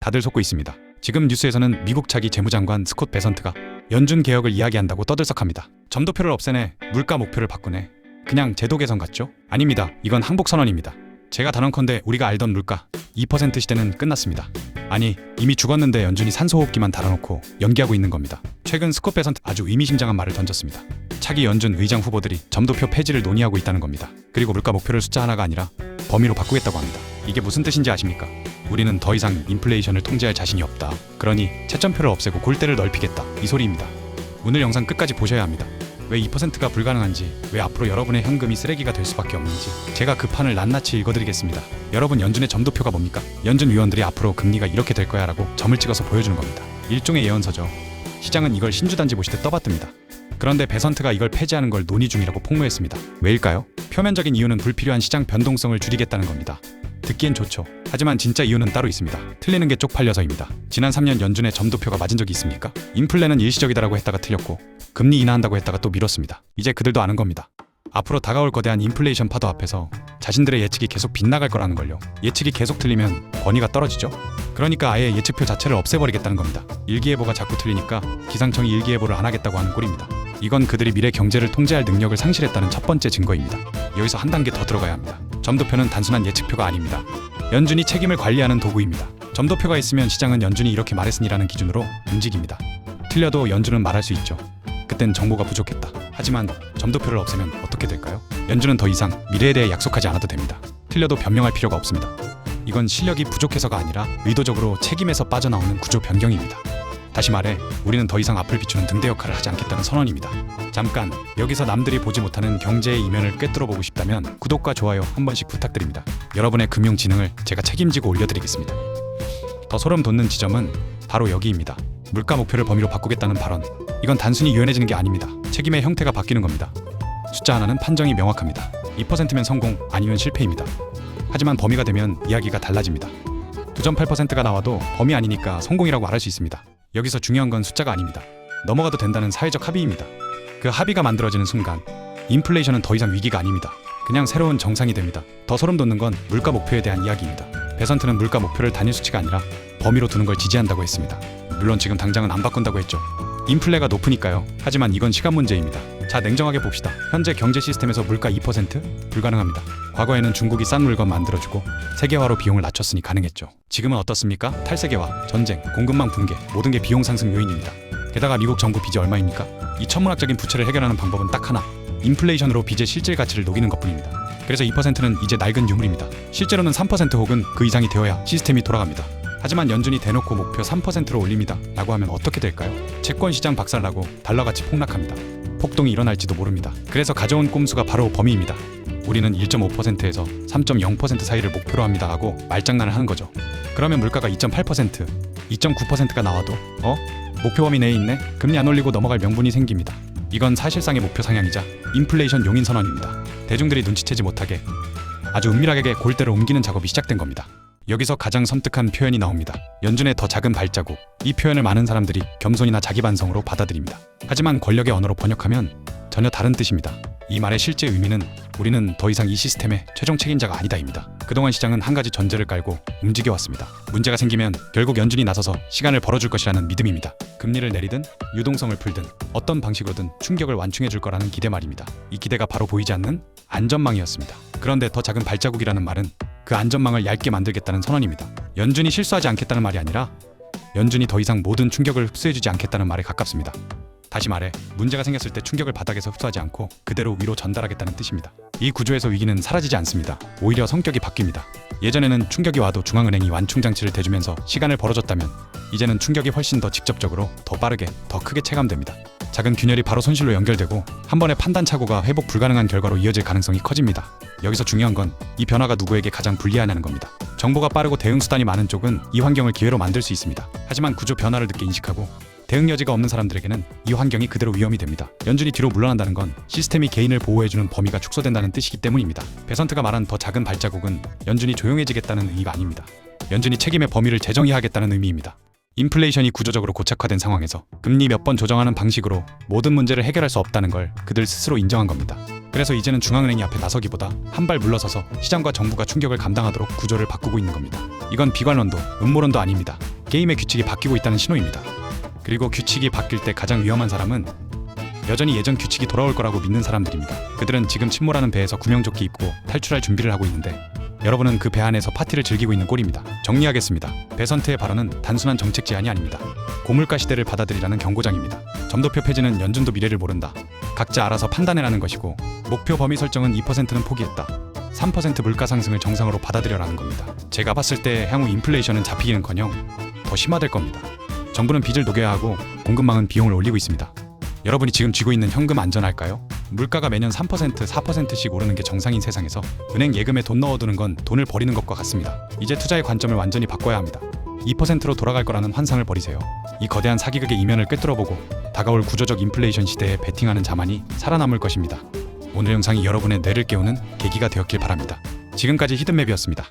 다들 속고 있습니다. 지금 뉴스에서는 미국 차기 재무장관 스콧 베선트가 연준 개혁을 이야기한다고 떠들썩합니다. 점도표를 없애네, 물가 목표를 바꾸네. 그냥 제도 개선 같죠? 아닙니다. 이건 항복 선언입니다. 제가 단언컨대 우리가 알던 물가 2% 시대는 끝났습니다. 아니, 이미 죽었는데 연준이 산소호흡기만 달아놓고 연기하고 있는 겁니다. 최근 스콧 베선트 아주 의미심장한 말을 던졌습니다. 차기 연준 의장 후보들이 점도표 폐지를 논의하고 있다는 겁니다. 그리고 물가 목표를 숫자 하나가 아니라 범위로 바꾸겠다고 합니다. 이게 무슨 뜻인지 아십니까? 우리는 더 이상 인플레이션을 통제할 자신이 없다. 그러니 채점표를 없애고 골대를 넓히겠다. 이 소리입니다. 오늘 영상 끝까지 보셔야 합니다. 왜 2%가 불가능한지, 왜 앞으로 여러분의 현금이 쓰레기가 될 수밖에 없는지 제가 그 판을 낱낱이 읽어드리겠습니다. 여러분, 연준의 점도표가 뭡니까? 연준 위원들이 앞으로 금리가 이렇게 될 거야 라고 점을 찍어서 보여주는 겁니다. 일종의 예언서죠. 시장은 이걸 신주단지 보시듯 떠받듭니다. 그런데 베선트가 이걸 폐지하는 걸 논의 중이라고 폭로했습니다. 왜일까요? 표면적인 이유는 불필요한 시장 변동성을 줄이겠다는 겁니다. 듣기엔 좋죠. 하지만 진짜 이유는 따로 있습니다. 틀리는 게 쪽팔려서입니다. 지난 3년 연준의 점도표가 맞은 적이 있습니까? 인플레는 일시적이다라고 했다가 틀렸고 금리 인하한다고 했다가 또 미뤘습니다. 이제 그들도 아는 겁니다. 앞으로 다가올 거대한 인플레이션 파도 앞에서 자신들의 예측이 계속 빗나갈 거라는 걸요. 예측이 계속 틀리면 권위가 떨어지죠. 그러니까 아예 예측표 자체를 없애버리겠다는 겁니다. 일기예보가 자꾸 틀리니까 기상청이 일기예보를 안 하겠다고 하는 꼴입니다. 이건 그들이 미래 경제를 통제할 능력을 상실했다는 첫 번째 증거입니다. 여기서 한 단계 더 들어가야 합니다. 점도표는 단순한 예측표가 아닙니다. 연준이 책임을 관리하는 도구입니다. 점도표가 있으면 시장은 연준이 이렇게 말했으니라는 기준으로 움직입니다. 틀려도 연준은 말할 수 있죠. 그땐 정보가 부족했다. 하지만 점도표를 없애면 어떻게 될까요? 연준은 더 이상 미래에 대해 약속하지 않아도 됩니다. 틀려도 변명할 필요가 없습니다. 이건 실력이 부족해서가 아니라 의도적으로 책임에서 빠져나오는 구조 변경입니다. 다시 말해, 우리는 더 이상 앞을 비추는 등대 역할을 하지 않겠다는 선언입니다. 잠깐, 여기서 남들이 보지 못하는 경제의 이면을 꿰뚫어보고 싶다면 구독과 좋아요 한 번씩 부탁드립니다. 여러분의 금융지능을 제가 책임지고 올려드리겠습니다. 더 소름 돋는 지점은 바로 여기입니다. 물가 목표를 범위로 바꾸겠다는 발언. 이건 단순히 유연해지는 게 아닙니다. 책임의 형태가 바뀌는 겁니다. 숫자 하나는 판정이 명확합니다. 2%면 성공, 아니면 실패입니다. 하지만 범위가 되면 이야기가 달라집니다. 9.8%가 나와도 범위 아니니까 성공이라고 말할 수 있습니다. 여기서 중요한 건 숫자가 아닙니다. 넘어가도 된다는 사회적 합의입니다. 그 합의가 만들어지는 순간 인플레이션은 더 이상 위기가 아닙니다. 그냥 새로운 정상이 됩니다. 더 소름 돋는 건 물가 목표에 대한 이야기입니다. 베선트는 물가 목표를 단일 수치가 아니라 범위로 두는 걸 지지한다고 했습니다. 물론 지금 당장은 안 바꾼다고 했죠. 인플레가 높으니까요. 하지만 이건 시간 문제입니다. 자, 냉정하게 봅시다. 현재 경제 시스템에서 물가 2%? 불가능합니다. 과거에는 중국이 싼 물건 만들어주고 세계화로 비용을 낮췄으니 가능했죠. 지금은 어떻습니까? 탈세계화, 전쟁, 공급망 붕괴, 모든 게 비용 상승 요인입니다. 게다가 미국 정부 빚이 얼마입니까? 이 천문학적인 부채를 해결하는 방법은 딱 하나, 인플레이션으로 빚의 실질 가치를 녹이는 것뿐입니다. 그래서 2%는 이제 낡은 유물입니다. 실제로는 3% 혹은 그 이상이 되어야 시스템이 돌아갑니다. 하지만 연준이 대놓고 목표 3%로 올립니다 라고 하면 어떻게 될까요? 채권시장 박살나고 달러가치 폭락합니다. 폭동이 일어날지도 모릅니다. 그래서 가져온 꼼수가 바로 범위입니다. 우리는 1.5%에서 3.0% 사이를 목표로 합니다 하고 말장난을 하는 거죠. 그러면 물가가 2.8%, 2.9%가 나와도 목표 범위 내에 있네? 금리 안 올리고 넘어갈 명분이 생깁니다. 이건 사실상의 목표 상향이자 인플레이션 용인 선언입니다. 대중들이 눈치채지 못하게 아주 은밀하게 골대로 옮기는 작업이 시작된 겁니다. 여기서 가장 섬뜩한 표현이 나옵니다. 연준의 더 작은 발자국. 이 표현을 많은 사람들이 겸손이나 자기 반성으로 받아들입니다. 하지만 권력의 언어로 번역하면 전혀 다른 뜻입니다. 이 말의 실제 의미는 우리는 더 이상 이 시스템의 최종 책임자가 아니다입니다. 그동안 시장은 한 가지 전제를 깔고 움직여왔습니다. 문제가 생기면 결국 연준이 나서서 시간을 벌어줄 것이라는 믿음입니다. 금리를 내리든 유동성을 풀든 어떤 방식으로든 충격을 완충해줄 거라는 기대 말입니다. 이 기대가 바로 보이지 않는 안전망이었습니다. 그런데 더 작은 발자국이라는 말은 그 안전망을 얇게 만들겠다는 선언입니다. 연준이 실수하지 않겠다는 말이 아니라 연준이 더 이상 모든 충격을 흡수해주지 않겠다는 말에 가깝습니다. 다시 말해, 문제가 생겼을 때 충격을 바닥에서 흡수하지 않고 그대로 위로 전달하겠다는 뜻입니다. 이 구조에서 위기는 사라지지 않습니다. 오히려 성격이 바뀝니다. 예전에는 충격이 와도 중앙은행이 완충장치를 대주면서 시간을 벌어줬다면 이제는 충격이 훨씬 더 직접적으로, 더 빠르게, 더 크게 체감됩니다. 작은 균열이 바로 손실로 연결되고 한 번의 판단 착오가 회복 불가능한 결과로 이어질 가능성이 커집니다. 여기서 중요한 건 이 변화가 누구에게 가장 불리하냐는 겁니다. 정보가 빠르고 대응 수단이 많은 쪽은 이 환경을 기회로 만들 수 있습니다. 하지만 구조 변화를 늦게 인식하고 대응 여지가 없는 사람들에게는 이 환경이 그대로 위험이 됩니다. 연준이 뒤로 물러난다는 건 시스템이 개인을 보호해주는 범위가 축소된다는 뜻이기 때문입니다. 베선트가 말한 더 작은 발자국은 연준이 조용해지겠다는 의미가 아닙니다. 연준이 책임의 범위를 재정의하겠다는 의미입니다. 인플레이션이 구조적으로 고착화된 상황에서 금리 몇 번 조정하는 방식으로 모든 문제를 해결할 수 없다는 걸 그들 스스로 인정한 겁니다. 그래서 이제는 중앙은행이 앞에 나서기보다 한 발 물러서서 시장과 정부가 충격을 감당하도록 구조를 바꾸고 있는 겁니다. 이건 비관론도 음모론도 아닙니다. 게임의 규칙이 바뀌고 있다는 신호입니다. 그리고 규칙이 바뀔 때 가장 위험한 사람은 여전히 예전 규칙이 돌아올 거라고 믿는 사람들입니다. 그들은 지금 침몰하는 배에서 구명조끼 입고 탈출할 준비를 하고 있는데 여러분은 그 배 안에서 파티를 즐기고 있는 꼴입니다. 정리하겠습니다. 베선트의 발언은 단순한 정책 제안이 아닙니다. 고물가 시대를 받아들이라는 경고장입니다. 점도표 폐지는 연준도 미래를 모른다. 각자 알아서 판단해라는 것이고 목표 범위 설정은 2%는 포기했다. 3% 물가 상승을 정상으로 받아들여라는 겁니다. 제가 봤을 때 향후 인플레이션은 잡히기는커녕 더 심화될 겁니다. 정부는 빚을 녹여야 하고 공급망은 비용을 올리고 있습니다. 여러분이 지금 쥐고 있는 현금 안전할까요? 물가가 매년 3%, 4%씩 오르는 게 정상인 세상에서 은행 예금에 돈 넣어두는 건 돈을 버리는 것과 같습니다. 이제 투자의 관점을 완전히 바꿔야 합니다. 2%로 돌아갈 거라는 환상을 버리세요. 이 거대한 사기극의 이면을 꿰뚫어보고 다가올 구조적 인플레이션 시대에 베팅하는 자만이 살아남을 것입니다. 오늘 영상이 여러분의 뇌를 깨우는 계기가 되었길 바랍니다. 지금까지 히든맵이었습니다.